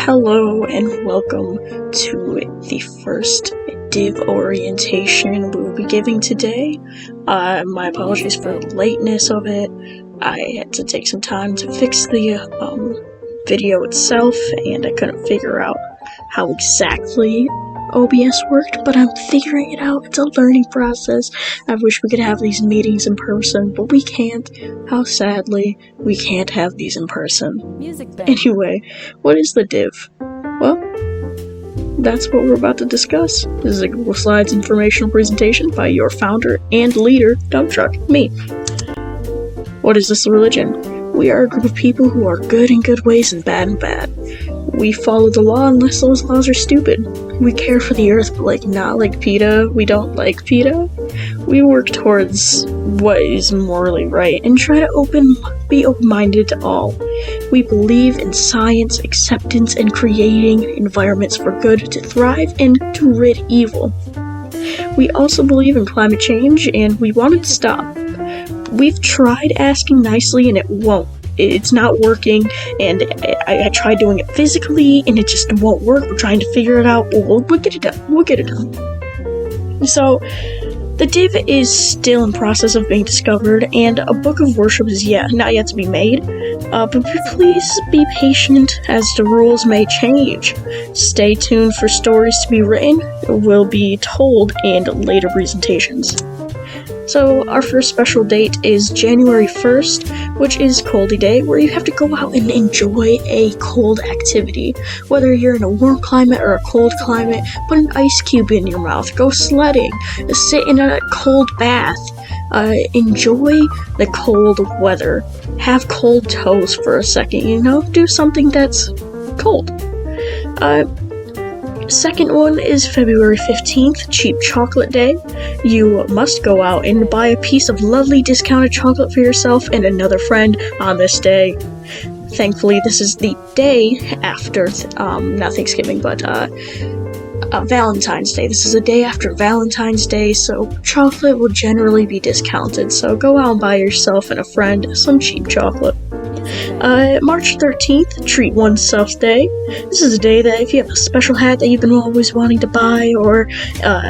Hello and welcome to the first Div Orientation we will be giving today. My apologies for the lateness of it. I had to take some time to fix the video itself, and I couldn't figure out how exactly OBS worked, but I'm figuring it out. It's a learning process. I wish we could have these meetings in person, but we can't. How sadly, we can't have these in person. Anyway, what is the div? Well, that's what we're about to discuss. This is a Google Slides informational presentation by your founder and leader, Dump Truck, me. What is this religion? We are a group of people who are good in good ways and bad in bad. We follow the law unless those laws are stupid. We care for the earth, but not like PETA. We don't like PETA. We work towards what is morally right and try to be open-minded to all. We believe in science, acceptance, and creating environments for good to thrive and to rid evil. We also believe in climate change, and we want it to stop. We've tried asking nicely, and it won't. It's not working, and I tried doing it physically, and it just won't work. We're trying to figure it out, but we'll get it done. We'll get it done. So, the div is still in process of being discovered, and a book of worship is not yet to be made. But please be patient, as the rules may change. Stay tuned for stories to be written. Will be told in later presentations. So our first special date is January 1st, which is Coldy Day, where you have to go out and enjoy a cold activity. Whether you're in a warm climate or a cold climate, put an ice cube in your mouth, go sledding, sit in a cold bath, enjoy the cold weather, have cold toes for a second, do something that's cold. Second one is February 15th, Cheap Chocolate Day. You must go out and buy a piece of lovely discounted chocolate for yourself and another friend on this day. Thankfully, this is the day after, not Thanksgiving, but Valentine's Day. This is a day after Valentine's Day, so chocolate will generally be discounted. So go out and buy yourself and a friend some cheap chocolate. March 13th, Treat Oneself Day. This is a day that if you have a special hat that you've been always wanting to buy, or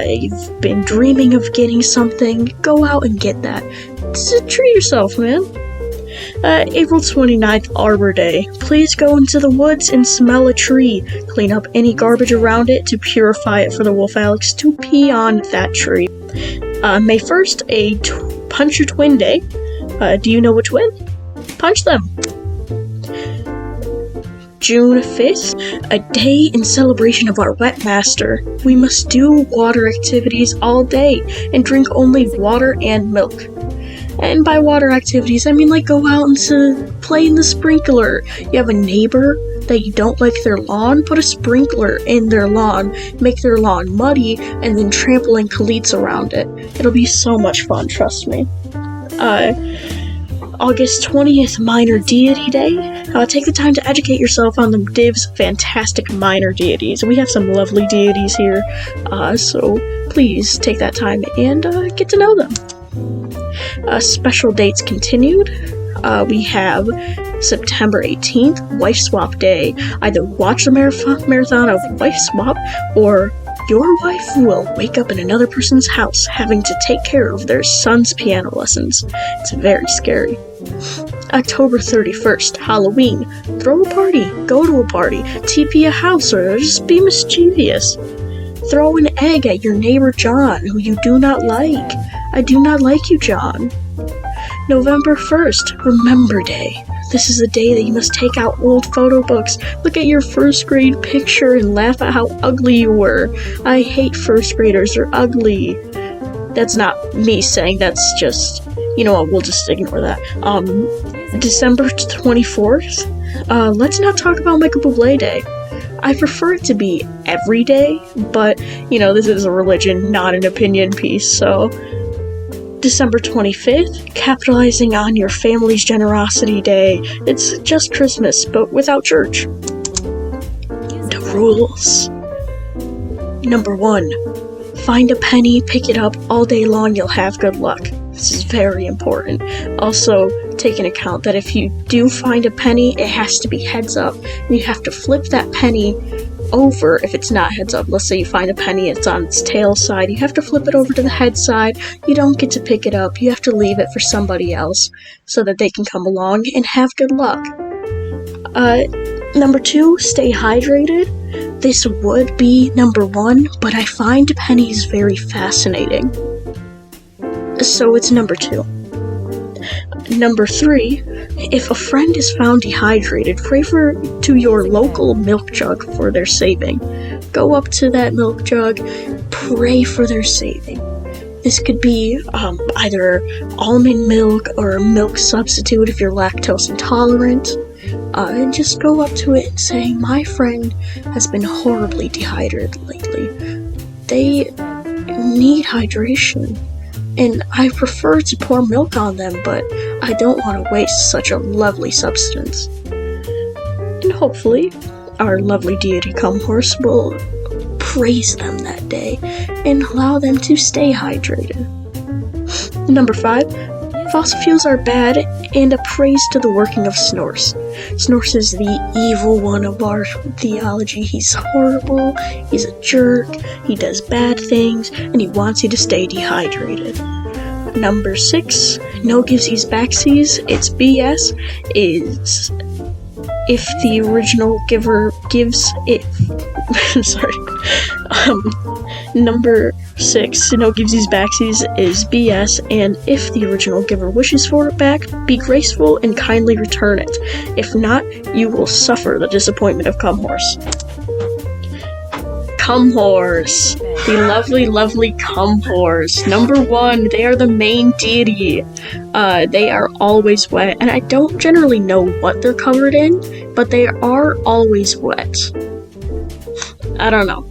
you've been dreaming of getting something, go out and get that. Just treat yourself, man. April 29th, Arbor Day. Please go into the woods and smell a tree. Clean up any garbage around it to purify it for the wolf Alex to pee on that tree. May 1st, Punch Your Twin Day. Do you know which twin? Punch them. June 5th, a day in celebration of our wet master. We must do water activities all day and drink only water and milk. And by water activities, I mean go out and play in the sprinkler. You have a neighbor that you don't like their lawn, put a sprinkler in their lawn, make their lawn muddy, and then trample in cleats around it. It'll be so much fun, trust me. August 20th, Minor Deity Day. Take the time to educate yourself on the Div's fantastic minor deities. We have some lovely deities here, so please take that time and get to know them. Special dates continued. We have September 18th, Wife Swap Day. Either watch the marathon of Wife Swap, or your wife will wake up in another person's house having to take care of their son's piano lessons. It's very scary. October 31st, Halloween. Throw a party, go to a party, TP a house, or just be mischievous. Throw an egg at your neighbor John, who you do not like. I do not like you, John. November 1st, Remember Day. This is a day that you must take out old photo books, look at your first grade picture, and laugh at how ugly you were. I hate first graders, they're ugly. That's not me saying, that's just, we'll just ignore that. December 24th, let's not talk about Michael Bublé Day. I prefer it to be every day, but, this is a religion, not an opinion piece, so... December 25th, Capitalizing on Your Family's Generosity Day. It's just Christmas, but without church. The rules. Number 1. Find a penny, pick it up all day long, you'll have good luck. This is very important. Also, take into account that if you do find a penny, it has to be heads up. And you have to flip that penny over if it's not heads up. Let's say you find a penny, it's on its tail side. You have to flip it over to the head side. You don't get to pick it up. You have to leave it for somebody else so that they can come along and have good luck. Number 2, stay hydrated. This would be number 1, but I find pennies very fascinating. So it's number 2. Number 3, if a friend is found dehydrated, pray to your local milk jug for their saving. Go up to that milk jug, pray for their saving. This could be either almond milk or a milk substitute if you're lactose intolerant. And just go up to it and say, my friend has been horribly dehydrated lately. They need hydration. And I prefer to pour milk on them, but I don't want to waste such a lovely substance. And hopefully, our lovely deity Comhorse will praise them that day and allow them to stay hydrated. Number 5, fossil fuels are bad and a praise to the working of Snorse. Snorse is the evil one of our theology. He's horrible, he's a jerk, he does bad things, and he wants you to stay dehydrated. Number 6, no givesies backsies, it's BS, is if the original giver gives it. Sorry. Number 6, no givesies backsies is BS, and if the original giver wishes for it back, be graceful and kindly return it. If not, you will suffer the disappointment of Comhorse. Comhorse, the lovely, lovely Comhorse. Number 1, they are the main deity. They are always wet, and I don't generally know what they're covered in, but they are always wet. I don't know.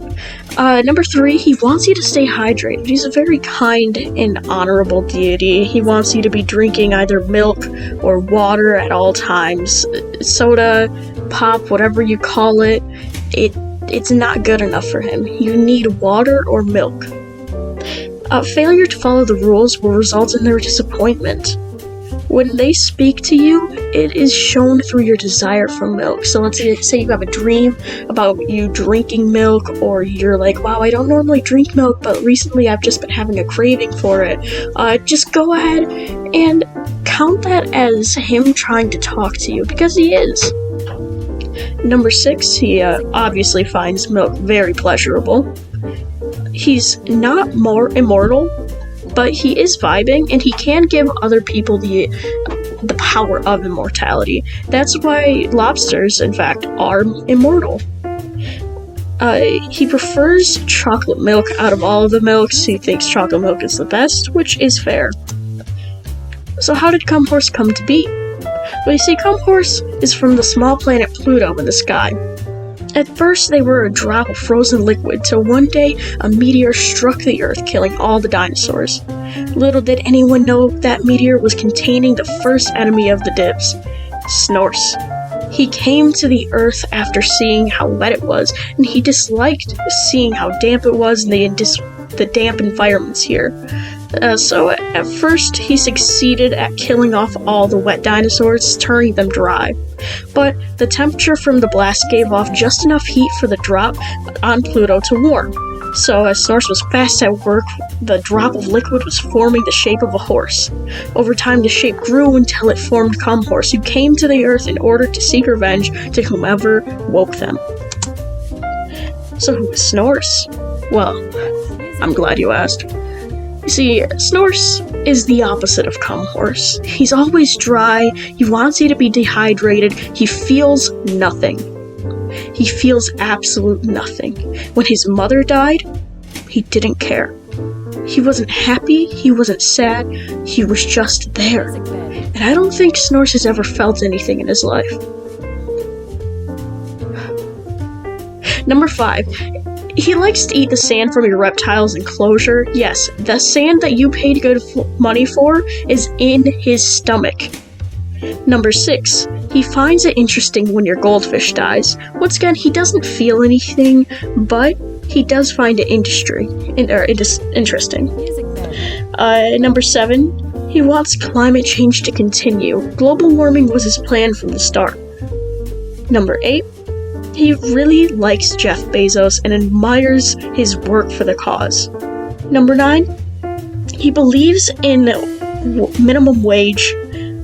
Number 3, he wants you to stay hydrated. He's a very kind and honorable deity. He wants you to be drinking either milk or water at all times. Soda, pop, whatever you call it, it's not good enough for him. You need water or milk. Failure to follow the rules will result in their disappointment. When they speak to you, it is shown through your desire for milk. So let's say you have a dream about you drinking milk, or you're like, wow, I don't normally drink milk, but recently I've just been having a craving for it. Just go ahead and count that as him trying to talk to you, because he is. Number 6, he obviously finds milk very pleasurable. He's not more immortal, but he is vibing, and he can give other people the power of immortality. That's why lobsters, in fact, are immortal. He prefers chocolate milk out of all of the milks. He thinks chocolate milk is the best, which is fair. So how did Comhorse come to be? Well, you see, Comhorse is from the small planet Pluto in the sky. At first, they were a drop of frozen liquid, till one day a meteor struck the Earth, killing all the dinosaurs. Little did anyone know that meteor was containing the first enemy of the Divs, Snorse. He came to the Earth after seeing how wet it was, and he disliked seeing how damp it was in the damp environments here. So at first, he succeeded at killing off all the wet dinosaurs, turning them dry. But the temperature from the blast gave off just enough heat for the drop on Pluto to warm. So as Snorse was fast at work, the drop of liquid was forming the shape of a horse. Over time, the shape grew until it formed Comhorse, who came to the Earth in order to seek revenge to whomever woke them. So who is Snorse? Well, I'm glad you asked. You see, Snorse is the opposite of Comhorse. He's always dry, he wants you to be dehydrated, he feels nothing. He feels absolute nothing. When his mother died, he didn't care. He wasn't happy, he wasn't sad, he was just there. And I don't think Snorse has ever felt anything in his life. Number 5. He likes to eat the sand from your reptile's enclosure. Yes, the sand that you paid good money for is in his stomach. Number 6. He finds it interesting when your goldfish dies. Once again, he doesn't feel anything, but he does find it interesting. Number 7. He wants climate change to continue. Global warming was his plan from the start. Number 8. He really likes Jeff Bezos and admires his work for the cause. Number 9. He believes in minimum wage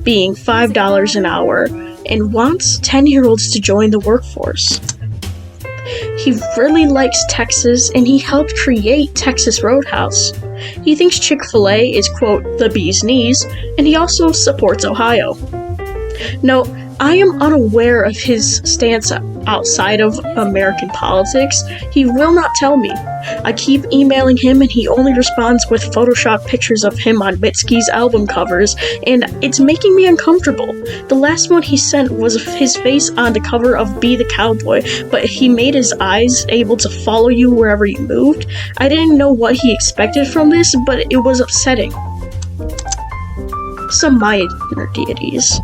being $5 an hour and wants 10-year-olds to join the workforce. He really likes Texas and he helped create Texas Roadhouse. He thinks Chick-fil-A is, quote, the bee's knees, and he also supports Ohio. No, I am unaware of his stance outside of American politics. He will not tell me. I keep emailing him and he only responds with Photoshop pictures of him on Mitski's album covers, and it's making me uncomfortable. The last one he sent was his face on the cover of Be the Cowboy, but he made his eyes able to follow you wherever you moved. I didn't know what he expected from this, but it was upsetting. Some minor deities.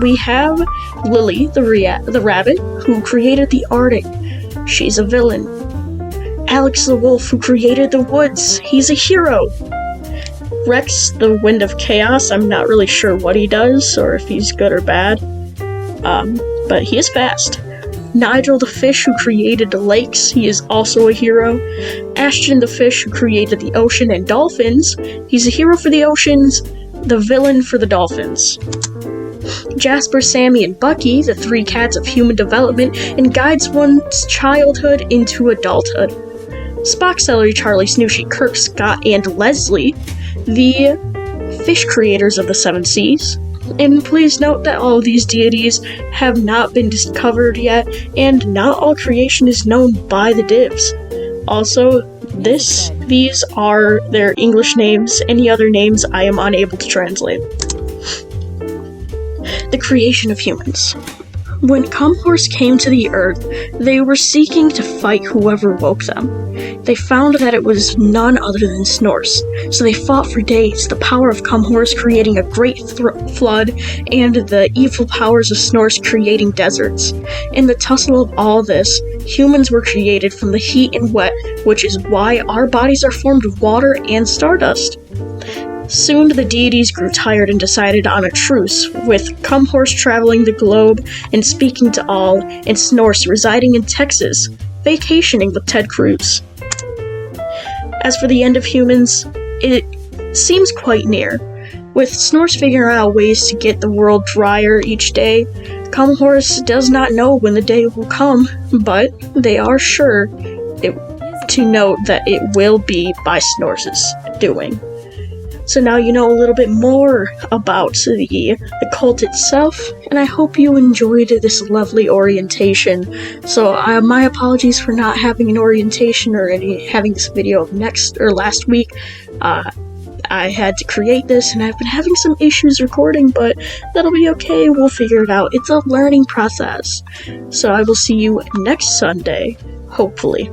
We have Lily, the rabbit, who created the Arctic. She's a villain. Alex the wolf, who created the woods. He's a hero. Rex, the wind of chaos. I'm not really sure what he does, or if he's good or bad. But he is fast. Nigel the fish, who created the lakes. He is also a hero. Ashton the fish, who created the ocean and dolphins. He's a hero for the oceans, the villain for the dolphins. Jasper, Sammy, and Bucky, the 3 cats of human development, and guides one's childhood into adulthood. Spock, Celery, Charlie, Snoochie, Kirk, Scott, and Leslie, the fish creators of the 7 seas. And please note that all of these deities have not been discovered yet, and not all creation is known by the divs. Also, these are their English names. Any other names I am unable to translate. The creation of humans. When Cumhorse came to the Earth, they were seeking to fight whoever woke them. They found that it was none other than Snorse, so they fought for days, the power of Cumhorse creating a great flood, and the evil powers of Snorse creating deserts. In the tussle of all this, humans were created from the heat and wet, which is why our bodies are formed of water and stardust. Soon the deities grew tired and decided on a truce, with Cumhorse traveling the globe and speaking to all, and Snorse residing in Texas, vacationing with Ted Cruz. As for the end of humans, it seems quite near. With Snorse figuring out ways to get the world drier each day, Cumhorse does not know when the day will come, but they are sure to note that it will be by Snorse's doing. So now you know a little bit more about the cult itself, and I hope you enjoyed this lovely orientation. So my apologies for not having an orientation or having this video last week. I had to create this, and I've been having some issues recording, but that'll be okay. We'll figure it out. It's a learning process. So I will see you next Sunday, hopefully.